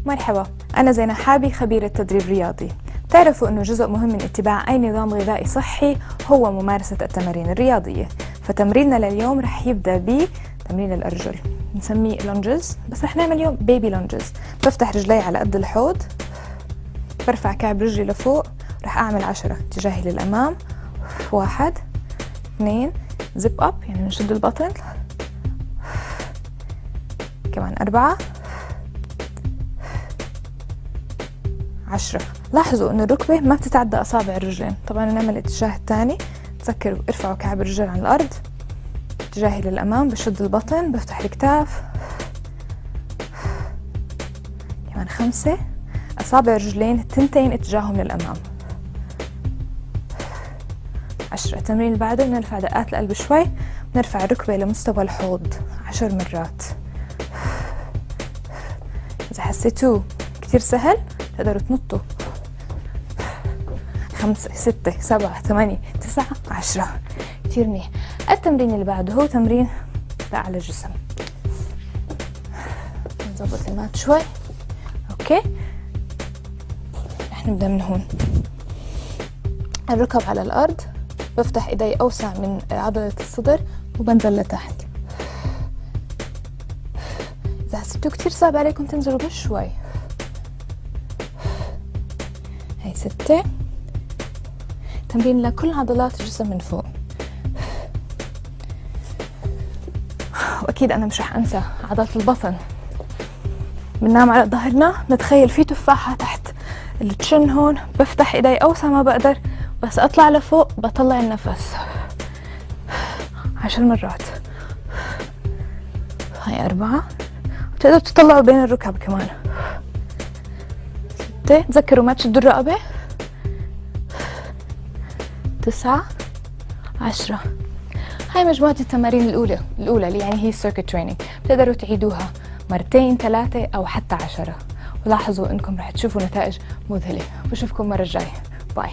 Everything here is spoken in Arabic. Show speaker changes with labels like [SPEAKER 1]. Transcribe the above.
[SPEAKER 1] مرحبا، أنا زينة حابي خبيرة تدريب رياضي. تعرفوا أنه جزء مهم من اتباع أي نظام غذائي صحي هو ممارسة التمارين الرياضية. فتمريننا لليوم رح يبدأ بتمرين الأرجل، نسميه لونجز، بس رح نعمل اليوم بيبي لونجز. بفتح رجلي على قد الحوض، برفع كعب رجلي لفوق، رح أعمل 10 اتجاهي للأمام. 1 2 زب أب، يعني نشد البطن. كمان 4 10. لاحظوا انه الركبة ما بتتعدى اصابع الرجلين. طبعا نعمل الاتجاه الثاني، تذكروا ارفعوا كعب الرجل عن الارض، اتجاهي للامام، بشد البطن، بفتح الكتاف. كمان 5 اصابع الرجلين التنتين اتجاههم للامام. 10. التمرين اللي بعده بنرفع دقات القلب شوي، بنرفع الركبة لمستوى الحوض 10 مرات. اذا حسيتوه كتير سهل تقدروا تنطوا. 5 6 7 8 9 10. كتير منيح. التمرين اللي بعده هو تمرين لأعلى الجسم. نظبط المات شوي. اوكي، رح نبدأ من هون. الركب على الأرض، بفتح ايدي أوسع من عضلة الصدر وبنزل لتحت. إذا حسيتوا كتير صعب عليكم تنزلوا بس شوي. هاي 6. تمرين لكل عضلات الجسم من فوق. واكيد انا مش رح انسى عضلة البطن. بننام على ظهرنا، نتخيل في تفاحة تحت التشن هون، بفتح ايدي اوسع ما بقدر، بس اطلع لفوق، بطلع النفس 10 مرات. هاي 4. بتقدروا تطلعوا بين الركب كمان. 6. تذكروا ما تشدوا الرقبة. 9 10. هاي مجموعة التمارين الأولى اللي يعني هي circuit training. بتقدروا تعيدوها 2 3 أو حتى 10، ولاحظوا إنكم رح تشوفوا نتائج مذهلة. بشوفكم مرة الجاية. باي.